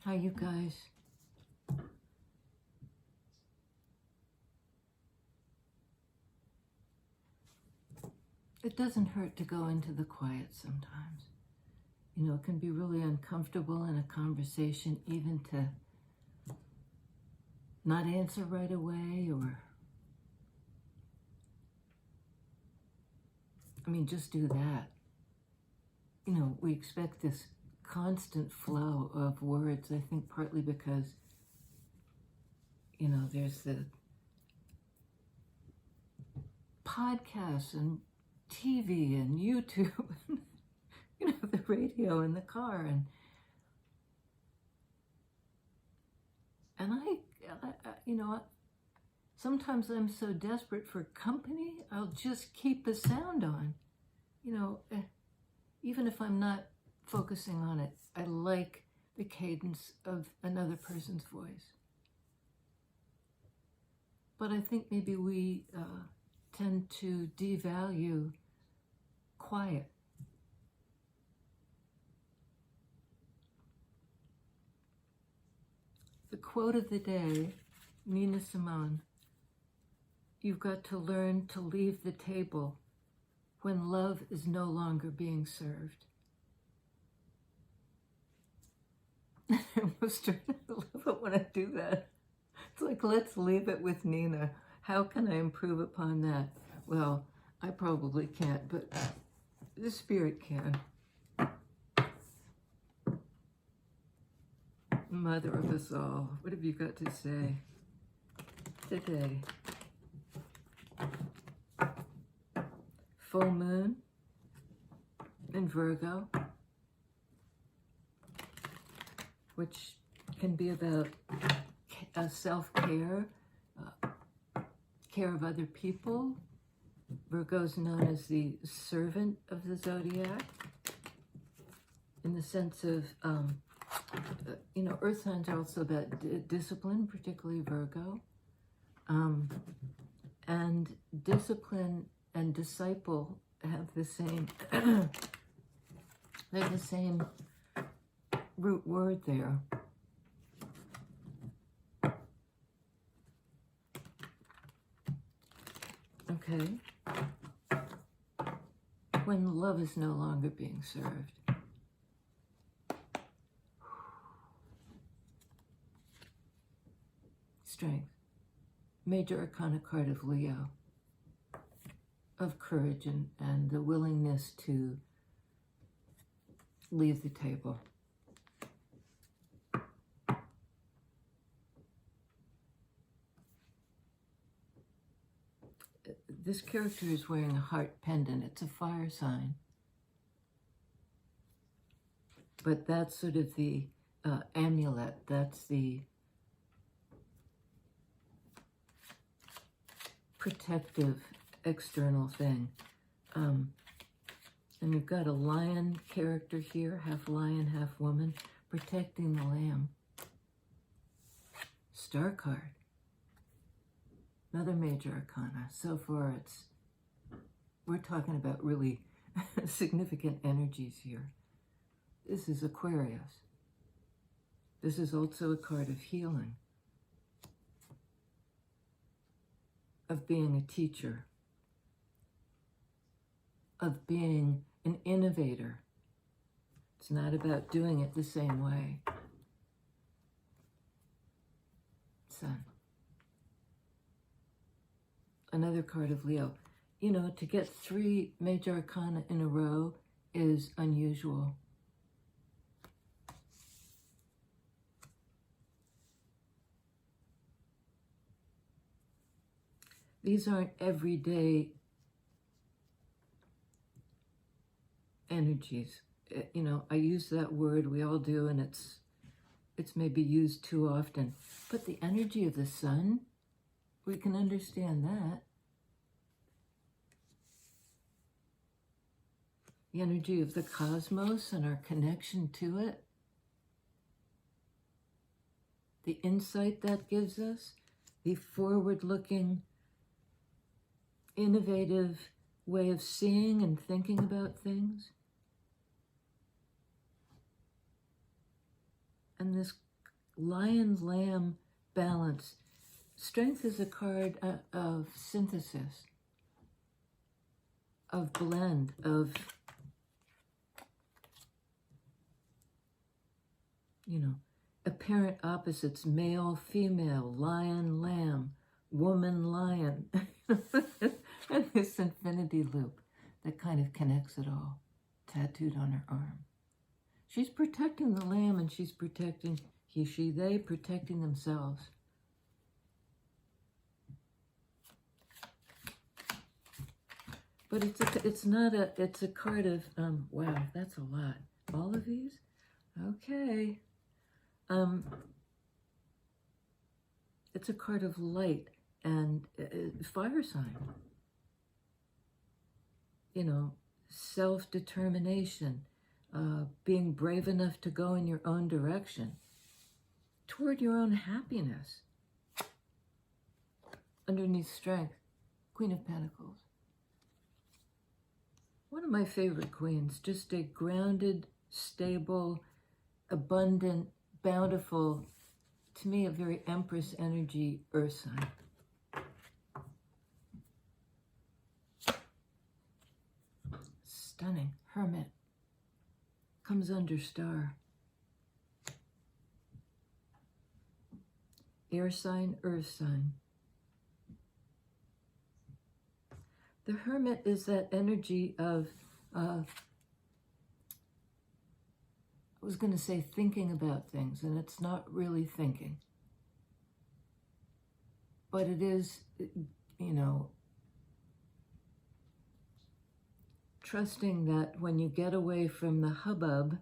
Hi, you guys. It doesn't hurt to go into the quiet sometimes. You know, it can be really uncomfortable in a conversation, even to not answer right away, or, I mean, just do that. You know, we expect this constant flow of words, I think partly because, you know, there's the podcasts and TV and YouTube, you know, the radio in the car, and I you know, sometimes I'm so desperate for company, I'll just keep the sound on, you know, even if I'm not focusing on it. I like the cadence of another person's voice. But I think maybe we tend to devalue quiet. The quote of the day, Nina Simone: "You've got to learn to leave the table when love is no longer being served." I almost love it when I do that. It's like, let's leave it with Nina. How can I improve upon that? Well, I probably can't, but the Spirit can. Mother of us all, what have you got to say today? Full moon in Virgo, which can be about self-care, care of other people. Virgo is known as the servant of the zodiac, in the sense of, you know, earth signs are also about discipline, particularly Virgo. And discipline and disciple have the same, they're the same root word there. Okay. When love is no longer being served. Strength. Major Arcana card of Leo. Of courage and the willingness to leave the table. This character is wearing a heart pendant. It's a fire sign. But that's sort of the amulet. That's the protective external thing. And you've got a lion character here, half lion, half woman, protecting the lamb. Star card. Another major arcana. So far, we're talking about really significant energies here. This is Aquarius. This is also a card of healing, of being a teacher, of being an innovator. It's not about doing it the same way. Sun. Another card of Leo. You know, to get 3 major arcana in a row is unusual. These aren't everyday energies. You know, I use that word, we all do, and it's maybe used too often. But the energy of the sun, we can understand that. The energy of the cosmos and our connection to it. The insight that gives us. The forward-looking, innovative way of seeing and thinking about things. And this Lion, lamb, balance. Strength is a card of synthesis, of blend, of, apparent opposites, male, female, lion, lamb, woman, lion. And this infinity loop that kind of connects it all, tattooed on her arm. She's protecting the lamb, and she's protecting he, she, they, protecting themselves. But it's a card of, wow, that's a lot. All of these? Okay. It's a card of light and fire sign. Self-determination, being brave enough to go in your own direction, toward your own happiness. Underneath strength, Queen of Pentacles. One of my favorite queens, just a grounded, stable, abundant, bountiful, to me a very Empress energy earth sign. Stunning. Hermit. Comes under star. Air sign, earth sign. The Hermit is that energy of, I was going to say thinking about things, and it's not really thinking. But it is, trusting that when you get away from the hubbub,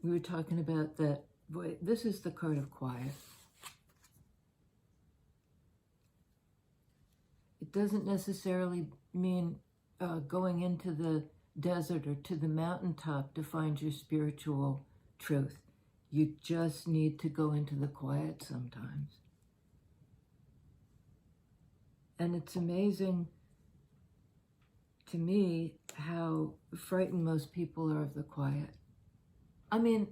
we were talking about that, boy, this is the card of quiet. It doesn't necessarily mean going into the desert or to the mountaintop to find your spiritual truth. You just need to go into the quiet sometimes. And it's amazing to me how frightened most people are of the quiet. I mean,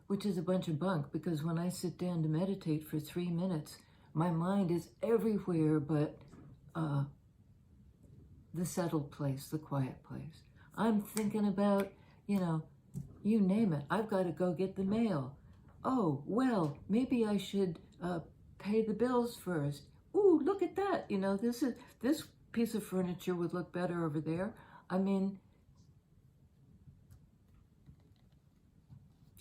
which is a bunch of bunk, because when I sit down to meditate for 3 minutes, my mind is everywhere but the settled place, the quiet place. I'm thinking about, you name it. I've got to go get the mail. Oh, well, maybe I should pay the bills first. Ooh, look at that. This piece of furniture would look better over there. I mean,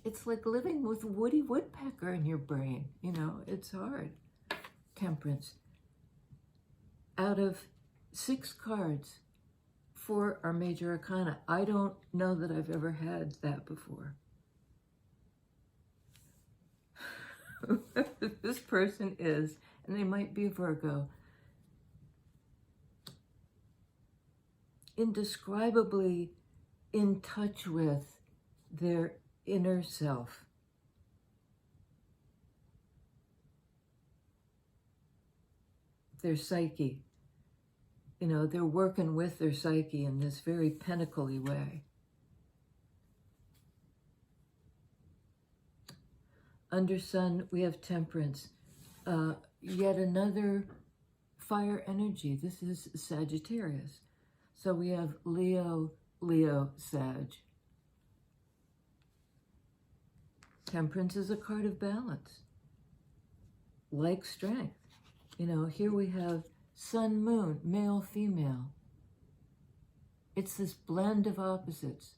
it's like living with Woody Woodpecker in your brain. It's hard. Temperance. Out of 6 cards, 4 are major arcana. I don't know that I've ever had that before. This person is, and they might be Virgo, indescribably in touch with their inner self. Their psyche. They're working with their psyche in this very pentacle-y way. Under sun, we have temperance. Yet another fire energy. This is Sagittarius. So we have Leo, Sag. Temperance is a card of balance. Like strength. Here we have sun, moon, male, female. It's this blend of opposites.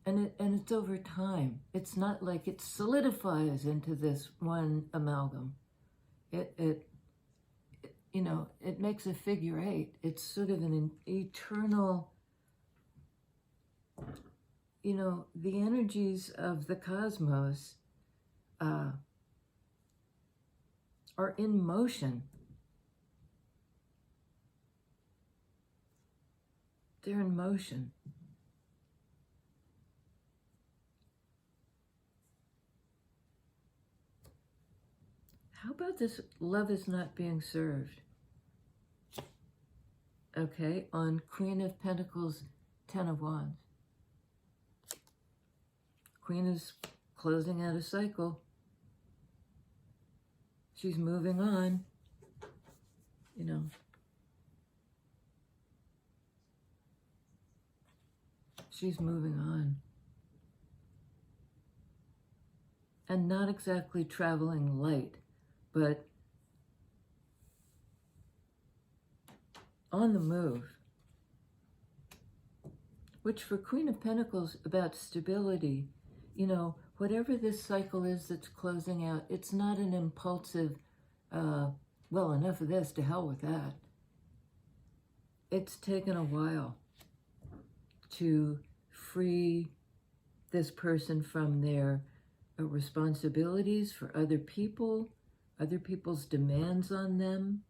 And it's over time. It's not like it solidifies into this one amalgam. It makes a figure 8. It's sort of an eternal, the energies of the cosmos are in motion. They're in motion. How about this? Love is not being served. Okay, on Queen of Pentacles, 10 of Wands. Queen is closing out a cycle. She's moving on, you know. She's moving on. And not exactly traveling light, but on the move. Which for Queen of Pentacles, about stability, you know, whatever this cycle is that's closing out, it's not an impulsive, well, enough of this, to hell with that. It's taken a while to free this person from their responsibilities for other people, other people's demands on them.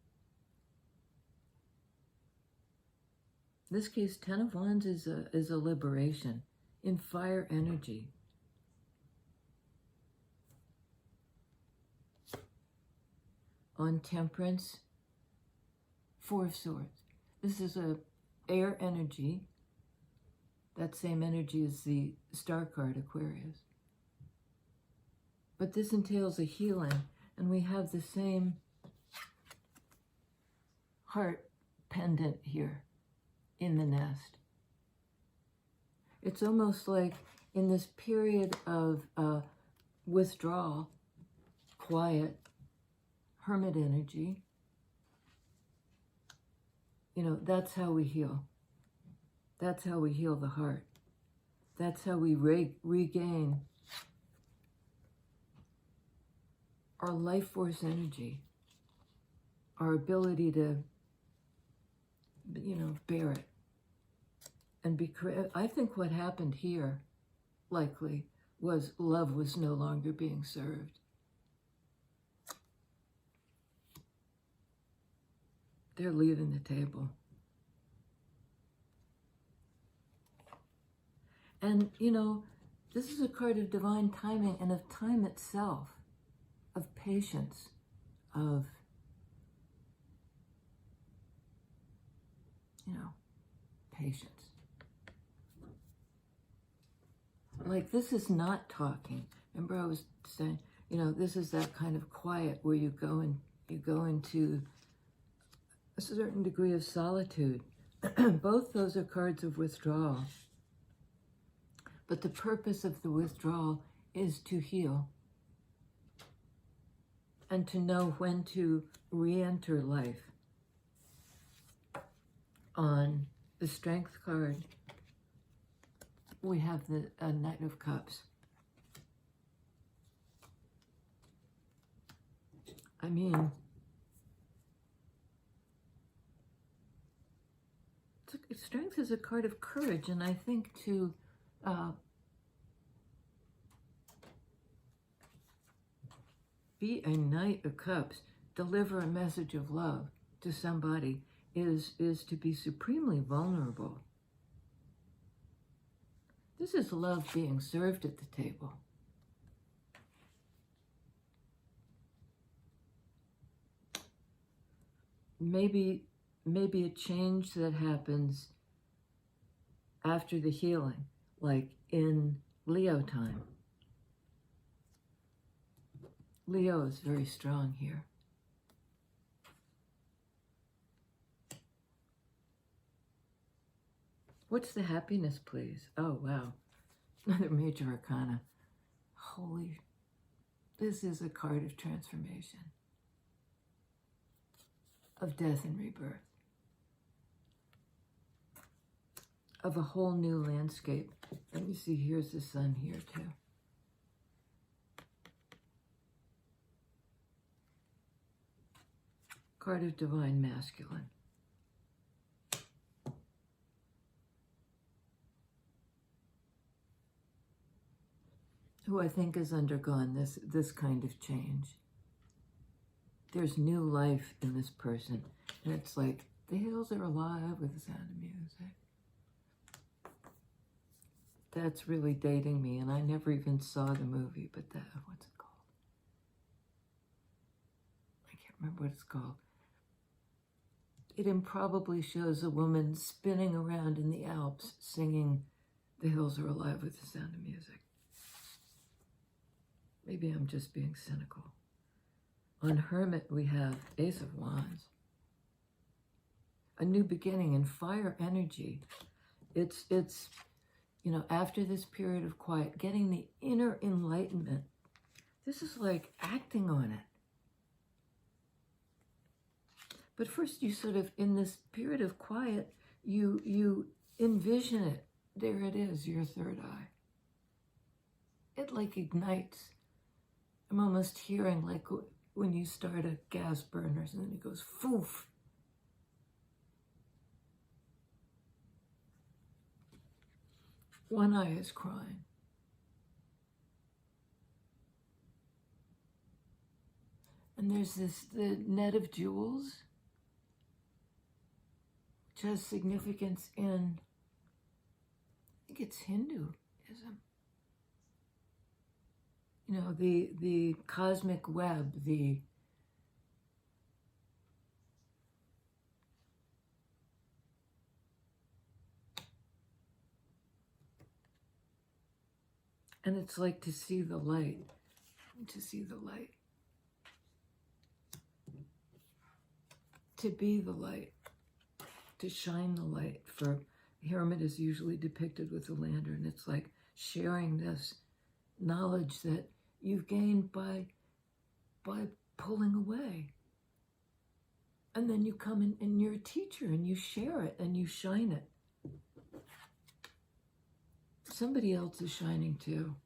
In this case, Ten of Wands is a liberation in fire energy. On Temperance, Four of Swords. This is a air energy. That same energy is the star card, Aquarius. But this entails a healing, and we have the same heart pendant here in the nest. It's almost like in this period of withdrawal, quiet, hermit energy, you know, that's how we heal. That's how we heal the heart. That's how we regain our life force energy, our ability to, you know, bear it. And I think what happened here, likely, was love was no longer being served. They're leaving the table. And, you know, this is a card of divine timing and of time itself, of patience, of, you know, patience. Like, this is not talking. Remember I was saying, you know, this is that kind of quiet where you go into a certain degree of solitude. Both those are cards of withdrawal. But the purpose of the withdrawal is to heal and to know when to re-enter life. On the Strength card, we have the Knight of Cups. I mean, Strength is a card of courage, and I think to be a Knight of Cups, deliver a message of love to somebody, is to be supremely vulnerable. This is love being served at the table. Maybe a change that happens after the healing, like in Leo time. Leo is very strong here. What's the happiness, please? Oh, wow. Another major arcana. Holy, this is a card of transformation, of death and rebirth, of a whole new landscape. Let me see, here's the sun here too. Card of divine masculine. Who I think has undergone this kind of change. There's new life in this person. And it's like, the hills are alive with the sound of music. That's really dating me, and I never even saw the movie, but what's it called? I can't remember what it's called. It improbably shows a woman spinning around in the Alps singing, "The hills are alive with the sound of music." Maybe I'm just being cynical. On Hermit, we have Ace of Wands. A new beginning in fire energy. It's you know, after this period of quiet, getting the inner enlightenment. This is like acting on it. But first you sort of, in this period of quiet, you envision it. There it is, your third eye. It like ignites. I'm almost hearing like when you start a gas burner and then it goes foof. One eye is crying. And there's the net of jewels, which has significance in, I think it's Hinduism. You know, the cosmic web, and it's like to see the light, to see the light, to be the light, to shine the light. For Hermit is usually depicted with a lantern. It's like sharing this knowledge that you've gained by pulling away. And then you come in and you're a teacher and you share it and you shine it. Somebody else is shining too.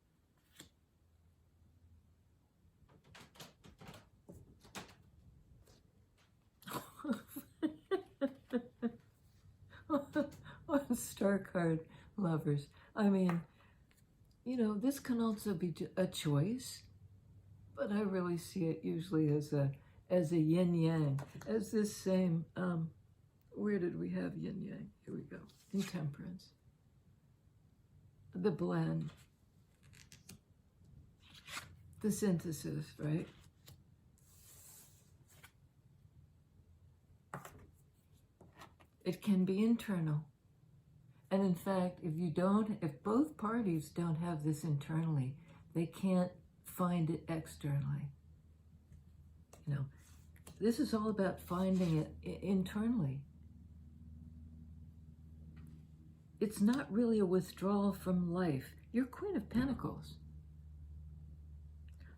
Star card lovers. I mean, you know, this can also be a choice, but I really see it usually as a yin yang, as this same. Where did we have yin yang? Here we go. In Temperance. The blend, the synthesis, right? It can be internal. And in fact, if both parties don't have this internally, they can't find it externally. You know, this is all about finding it internally. It's not really a withdrawal from life. You're Queen of Pentacles.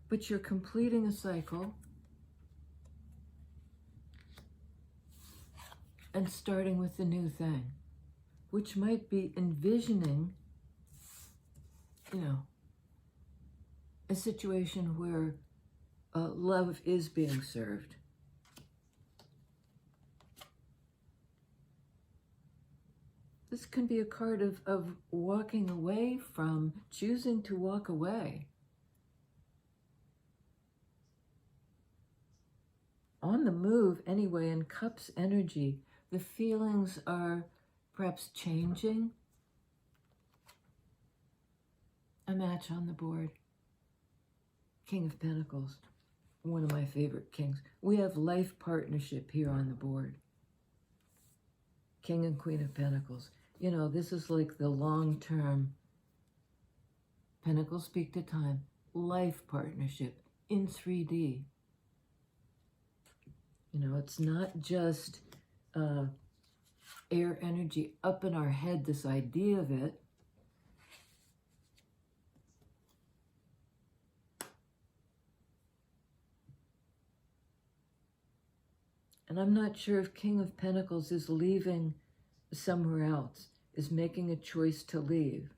But you're completing a cycle and starting with a new thing, which might be envisioning, you know, a situation where love is being served. This can be a card of walking away from, choosing to walk away. On the move, anyway, in Cups energy, the feelings are perhaps changing. A match on the board. King of Pentacles, one of my favorite kings. We have life partnership here on the board. King and Queen of Pentacles. You know, this is like the long-term, Pentacles speak to time, life partnership in 3D. You know, it's not just air energy up in our head, this idea of it. And I'm not sure if King of Pentacles is leaving somewhere else, is making a choice to leave.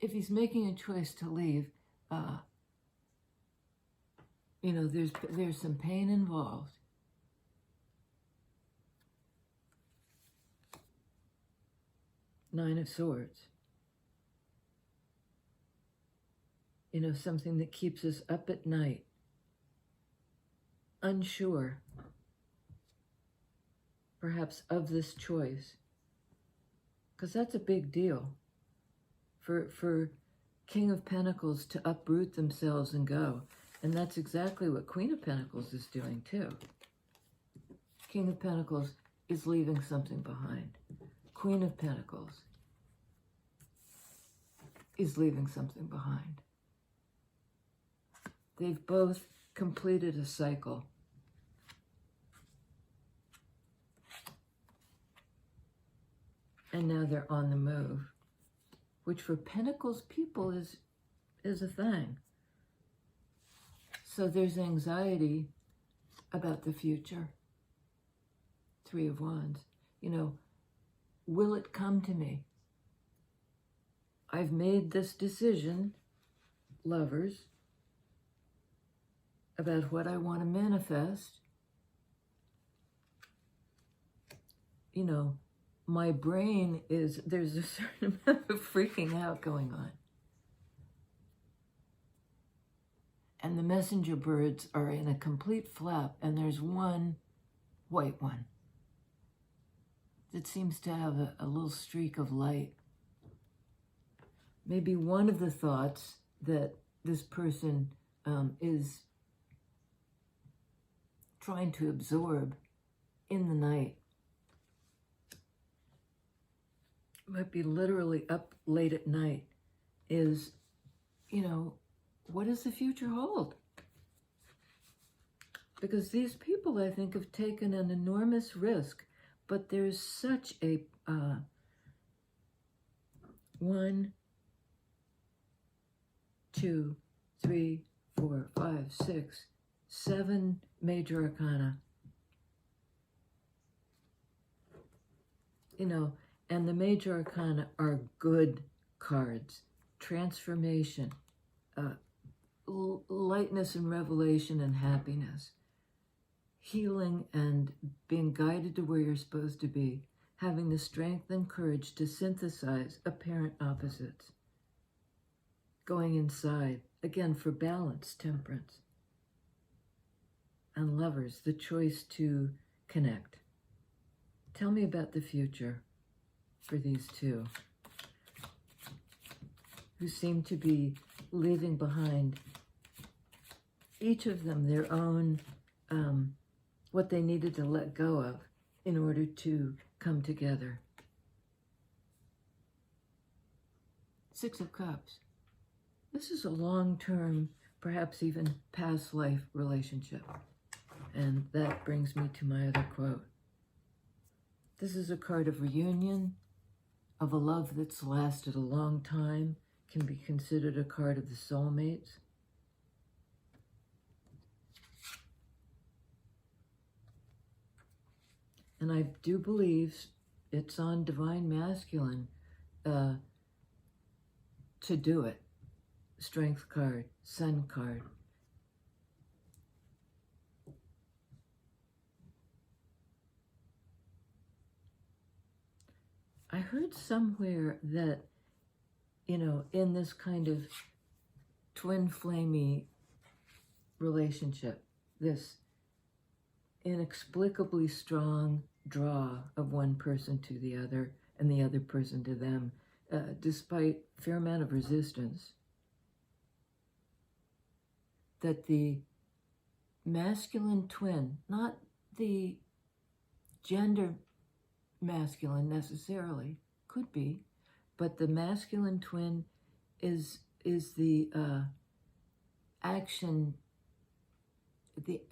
If he's making a choice to leave, you know, there's some pain involved. Nine of Swords. You know, something that keeps us up at night, unsure, perhaps, of this choice. Because that's a big deal for King of Pentacles to uproot themselves and go. And that's exactly what Queen of Pentacles is doing too. King of Pentacles is leaving something behind. Queen of Pentacles is leaving something behind. They've both completed a cycle. And now they're on the move, which for Pentacles people is a thing. So there's anxiety about the future. Three of Wands. You know, will it come to me? I've made this decision, lovers, about what I want to manifest. You know, my brain is, there's a certain amount of freaking out going on. And the messenger birds are in a complete flap, and there's one white one that seems to have a little streak of light. Maybe one of the thoughts that this person is trying to absorb in the night might be literally up late at night is, you know, what does the future hold? Because these people, I think, have taken an enormous risk, but there's such a 1, 2, 3, 4, 5, 6, 7 major arcana. You know, and the major arcana are good cards. Transformation, lightness and revelation and happiness, healing and being guided to where you're supposed to be, having the strength and courage to synthesize apparent opposites, going inside, again for balance, temperance, and lovers, the choice to connect. Tell me about the future for these two, who seem to be leaving behind, each of them, their own, what they needed to let go of in order to come together. 6 of Cups. This is a long-term, perhaps even past life relationship. And that brings me to my other quote. This is a card of reunion, of a love that's lasted a long time, can be considered a card of the soulmates. And I do believe it's on Divine Masculine to do it. Strength card, Sun card. I heard somewhere that, you know, in this kind of twin flamey relationship, this inexplicably strong draw of one person to the other and the other person to them, despite a fair amount of resistance, that the masculine twin, not the gender masculine necessarily, could be, but the masculine twin is the action, the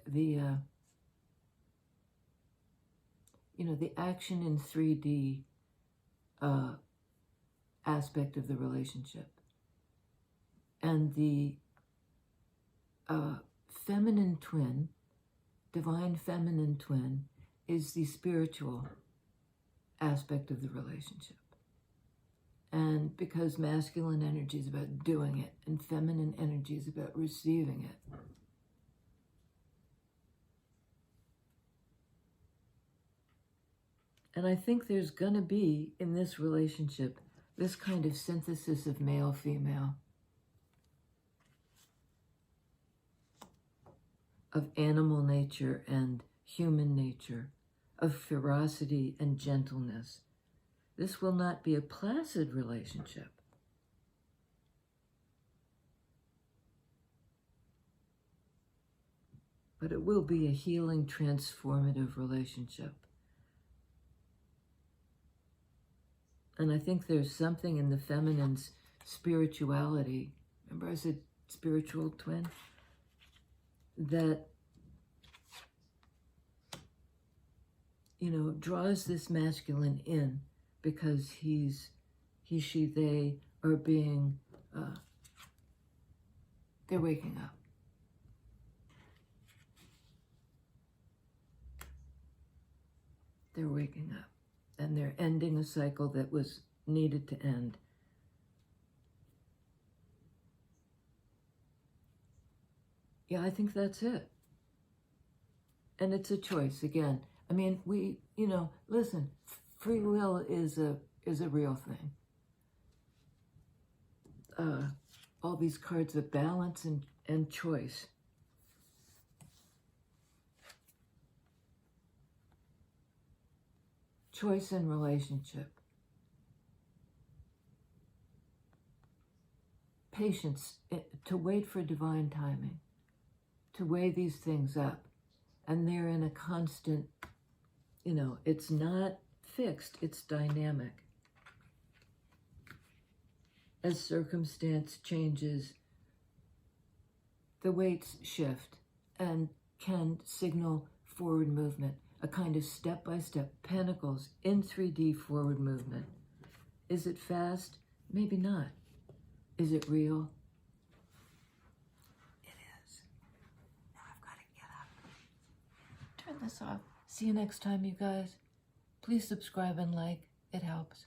you know, the action in 3D aspect of the relationship, and the feminine twin, divine feminine twin, is the spiritual aspect of the relationship. And because masculine energy is about doing it and feminine energy is about receiving it. And I think there's going to be, in this relationship, this kind of synthesis of male-female, of animal nature and human nature, of ferocity and gentleness. This will not be a placid relationship. But it will be a healing, transformative relationship. And I think there's something in the feminine's spirituality. Remember I said spiritual twin? That, you know, draws this masculine in because he, she, they are being, they're waking up. They're waking up. And they're ending a cycle that was needed to end. Yeah, I think that's it. And it's a choice, again. I mean, we, you know, listen, free will is a real thing. All these cards of balance and choice. Choice in relationship. Patience, to wait for divine timing, to weigh these things up. And they're in a constant, you know, it's not fixed, it's dynamic. As circumstance changes, the weights shift and can signal forward movement, a kind of step-by-step pentacles in 3D forward movement. Is it fast? Maybe not. Is it real? It is. Now I've got to get up. Turn this off. See you next time, you guys. Please subscribe and like. It helps.